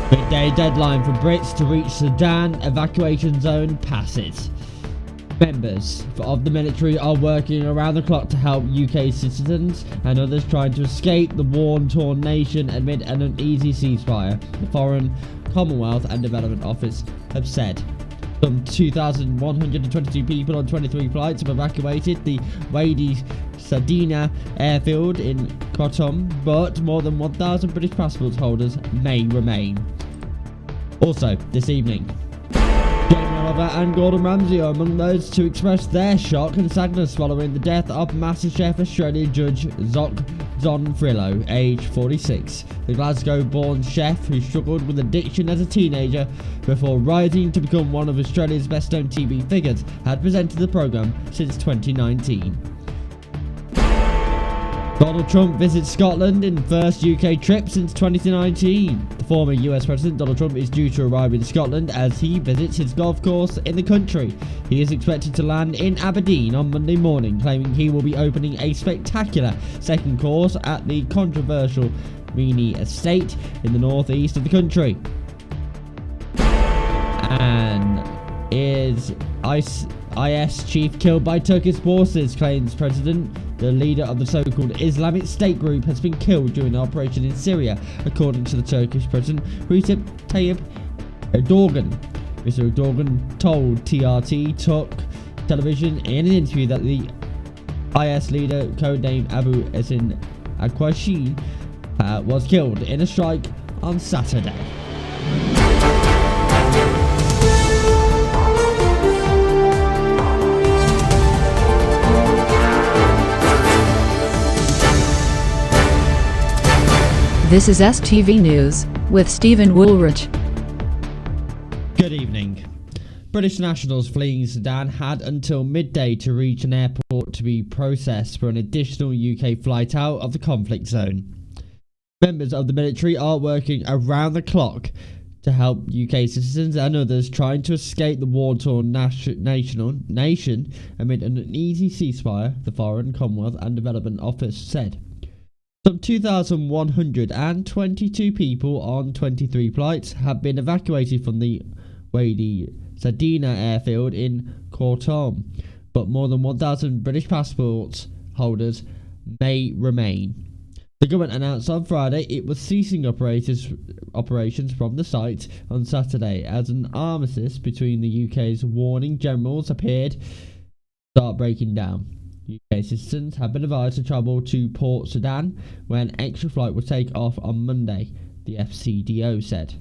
Midday deadline for Brits to reach Sudan evacuation zone passes. Members of the military are working around the clock to help UK citizens and others trying to escape the war-torn nation amid an uneasy ceasefire, the Foreign, Commonwealth and Development Office have said. Some 2,122 people on 23 flights have evacuated the Weekday Sardinia airfield in Khartoum, but more than 1,000 British passport holders may remain. Also, this evening, Jamie Oliver and Gordon Ramsay are among those to express their shock and sadness following the death of MasterChef Australian judge Don Frillo, aged 46. The Glasgow-born chef who struggled with addiction as a teenager before rising to become one of Australia's best-known TV figures had presented the programme since 2019. Donald Trump visits Scotland in first UK trip since 2019. The former US President Donald Trump is due to arrive in Scotland as he visits his golf course in the country. He is expected to land in Aberdeen on Monday morning, claiming he will be opening a spectacular second course at the controversial Meany Estate in the northeast of the country. And is IS chief killed by Turkish forces, claims President. The leader of the so-called Islamic State group has been killed during an operation in Syria, according to the Turkish President Recep Tayyip Erdogan. Mr. Erdogan told TRT Turk television in an interview that the IS leader, codenamed Abu Esin Akwashi, was killed in a strike on Saturday. This is STV News with Stephen Woolrich. Good evening. British nationals fleeing Sudan had until midday to reach an airport to be processed for an additional UK flight out of the conflict zone. Members of the military are working around the clock to help UK citizens and others trying to escape the war-torn nation amid an uneasy ceasefire, the Foreign, Commonwealth and Development Office said. Some 2,122 people on 23 flights have been evacuated from the Weykday Sardinia airfield in Khartoum, but more than 1,000 British passport holders may remain. The government announced on Friday it was ceasing operations from the site on Saturday as an armistice between the UK's warning generals appeared to start breaking down. UK citizens have been advised to travel to Port Sudan, where an extra flight will take off on Monday, the FCDO said,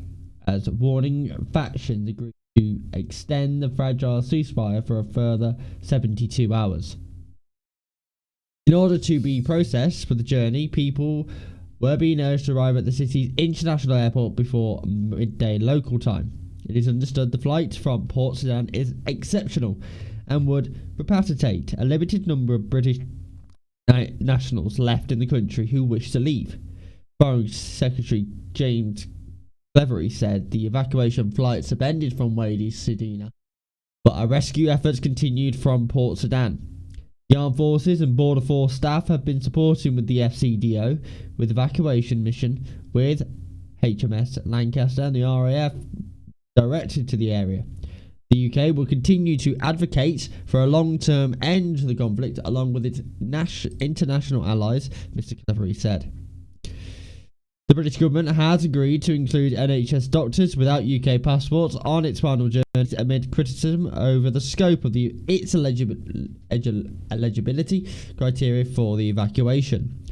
as warning factions agreed to extend the fragile ceasefire for a further 72 hours. In order to be processed for the journey, people were being urged to arrive at the city's international airport before midday local time. It is understood the flight from Port Sudan is exceptional and would repatriate a limited number of British nationals left in the country who wish to leave. Foreign Secretary James Cleverly said the evacuation flights have ended from Weykday Sardinia, but our rescue efforts continued from Port Sudan. The Armed Forces and Border Force staff have been supporting with the FCDO with evacuation mission, with HMS Lancaster and the RAF directed to the area. The UK will continue to advocate for a long-term end to the conflict along with its international allies, Mr. Cleverly said. The British government has agreed to include NHS doctors without UK passports on its final journey amid criticism over the scope of its eligibility criteria for the evacuation.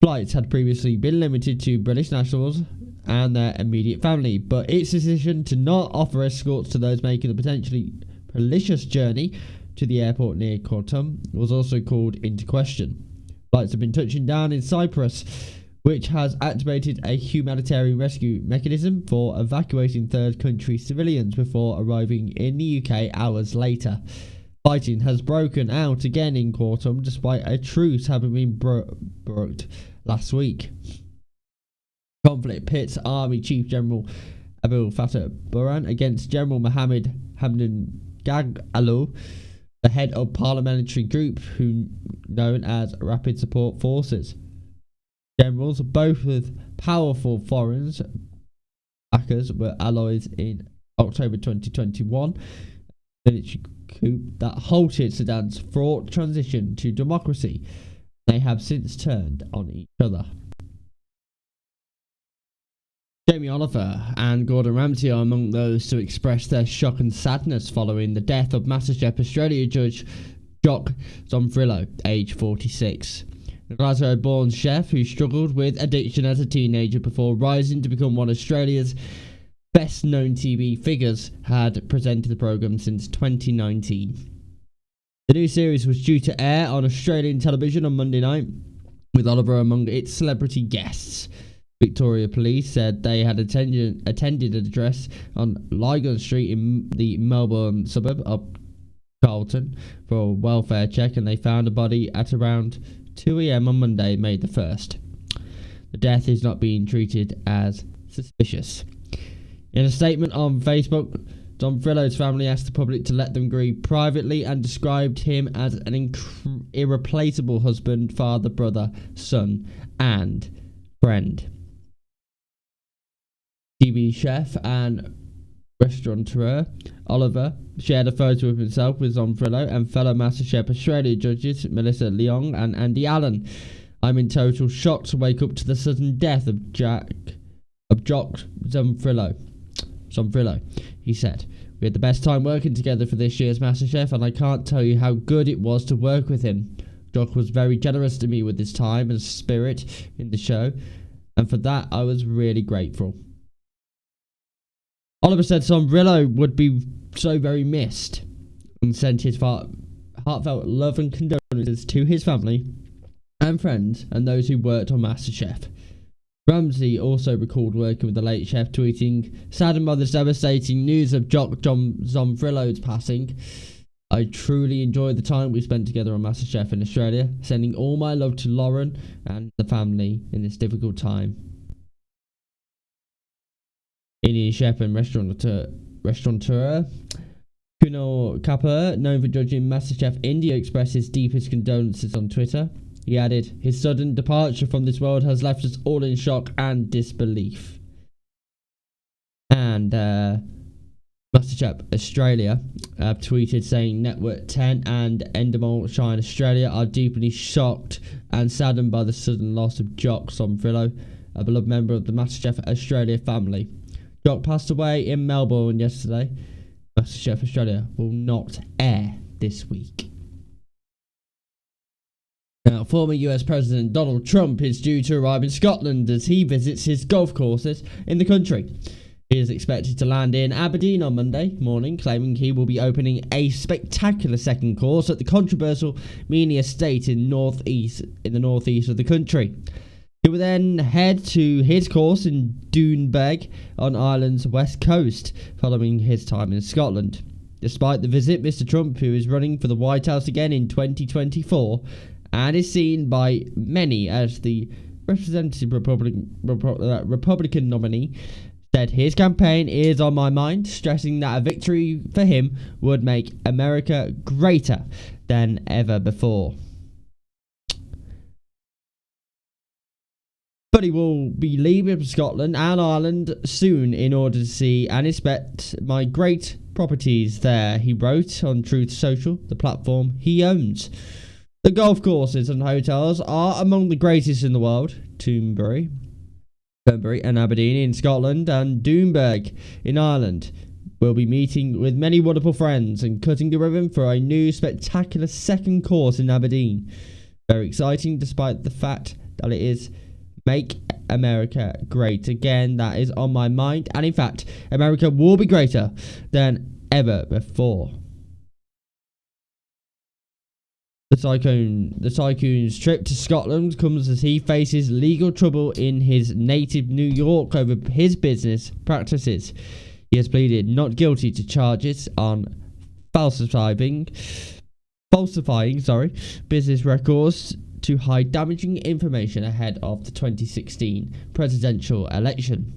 Flights had previously been limited to British nationals and their immediate family, but its decision to not offer escorts to those making the potentially perilous journey to the airport near Khartoum was also called into question. Flights have been touching down in Cyprus, which has activated a humanitarian rescue mechanism for evacuating third country civilians before arriving in the UK hours later. Fighting has broken out again in Khartoum despite a truce having been brokered last week. Conflict pits Army Chief General Abdel Fattah Burhan against General Mohammed Hamdan Dagalo, the head of parliamentary group known as Rapid Support Forces. Generals, both with powerful foreigns, backers were allies in October 2021. Military coup that halted Sudan's fraught transition to democracy. They have since turned on each other. Jamie Oliver and Gordon Ramsay are among those to express their shock and sadness following the death of MasterChef Australia judge Jock Zonfrillo, aged 46. The Glasgow-born chef who struggled with addiction as a teenager before rising to become one of Australia's best-known TV figures had presented the programme since 2019. The new series was due to air on Australian television on Monday night, with Oliver among its celebrity guests. Victoria Police said they had attended an address on Lygon Street in the Melbourne suburb of Carlton for a welfare check, and they found a body at around 2 a.m. on Monday, May the 1st. The death is not being treated as suspicious. In a statement on Facebook, Zonfrillo's family asked the public to let them grieve privately and described him as an irreplaceable husband, father, brother, son, and friend. TV chef and restaurateur Oliver shared a photo of himself with Zonfrillo and fellow MasterChef Australia judges Melissa Leong and Andy Allen. I'm in total shock to wake up to the sudden death of Jock Zonfrillo, he said. We had the best time working together for this year's MasterChef, and I can't tell you how good it was to work with him. Jock was very generous to me with his time and spirit in the show, and for that I was really grateful. Oliver said Zonfrillo would be so very missed and sent his heartfelt love and condolences to his family and friends and those who worked on MasterChef. Ramsay also recalled working with the late chef, tweeting, "Saddened by the devastating news of Jock Zonfrillo's passing. I truly enjoyed the time we spent together on MasterChef in Australia, sending all my love to Lauren and the family in this difficult time." Indian chef and restaurateur Kunal Kapoor, known for judging MasterChef India, expressed his deepest condolences on Twitter. He added, "His sudden departure from this world has left us all in shock and disbelief." And MasterChef Australia tweeted saying Network 10 and Endemol Shine Australia are deeply shocked and saddened by the sudden loss of Jock Zonfrillo, a beloved member of the MasterChef Australia family. Jock passed away in Melbourne yesterday. MasterChef Australia will not air this week. Now, former US President Donald Trump is due to arrive in Scotland as he visits his golf courses in the country. He is expected to land in Aberdeen on Monday morning, claiming he will be opening a spectacular second course at the controversial Meany Estate in the northeast of the country. He will then head to his course in Doonbeg on Ireland's west coast, following his time in Scotland. Despite the visit, Mr. Trump, who is running for the White House again in 2024 and is seen by many as the representative Republican nominee, said his campaign is on my mind, stressing that a victory for him would make America greater than ever before. But he will be leaving Scotland and Ireland soon in order to see and inspect my great properties there, he wrote on Truth Social, the platform he owns. The golf courses and hotels are among the greatest in the world. Turnberry and Aberdeen in Scotland and Doonbeg in Ireland. We'll be meeting with many wonderful friends and cutting the ribbon for a new spectacular second course in Aberdeen. Very exciting, despite the fact that it is Make America Great Again. That is on my mind, and in fact, America will be greater than ever before. The Tycoon's trip to Scotland comes as he faces legal trouble in his native New York over his business practices. He has pleaded not guilty to charges on falsifying business records to hide damaging information ahead of the 2016 presidential election.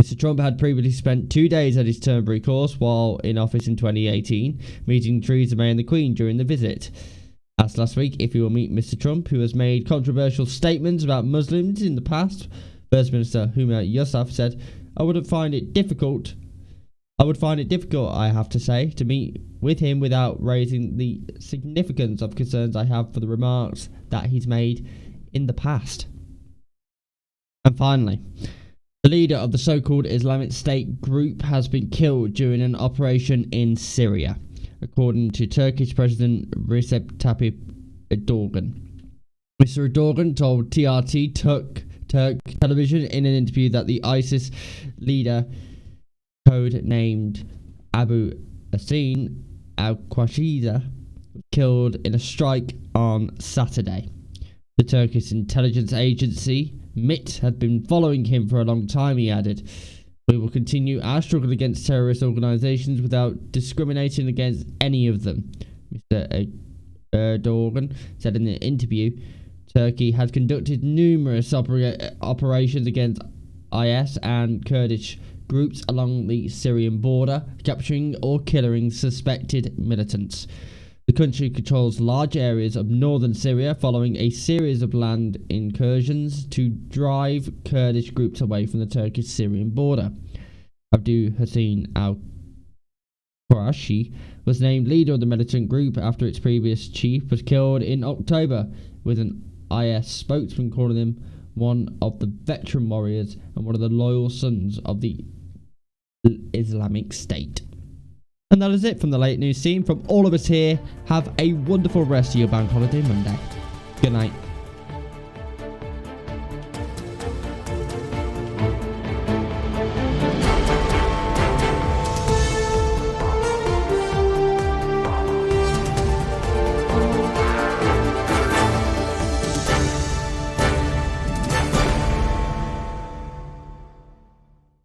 Mr. Trump had previously spent 2 days at his Turnberry course while in office in 2018, meeting Theresa May and the Queen during the visit. Asked last week if he will meet Mr. Trump, who has made controversial statements about Muslims in the past, First Minister Huma Yousaf said, I would find it difficult, I have to say, to meet with him without raising the significance of concerns I have for the remarks that he's made in the past. And finally, the leader of the so-called Islamic State group has been killed during an operation in Syria, according to Turkish President Recep Tayyip Erdogan. Mr. Erdogan told TRT Turk television in an interview that the ISIS leader, code-named Abu Asin al-Qashida, was killed in a strike on Saturday. The Turkish intelligence agency, MIT, had been following him for a long time, he added. We will continue our struggle against terrorist organisations without discriminating against any of them, Mr. Erdogan said in an interview. Turkey has conducted numerous operations against IS and Kurdish groups along the Syrian border, capturing or killing suspected militants. The country controls large areas of northern Syria following a series of land incursions to drive Kurdish groups away from the Turkish-Syrian border. Abu Hussein al-Qurashi was named leader of the militant group after its previous chief was killed in October, with an IS spokesman calling him one of the veteran warriors and one of the loyal sons of the Islamic State. And that is it from the late news scene. From all of us here, have a wonderful rest of your bank holiday Monday. Good night.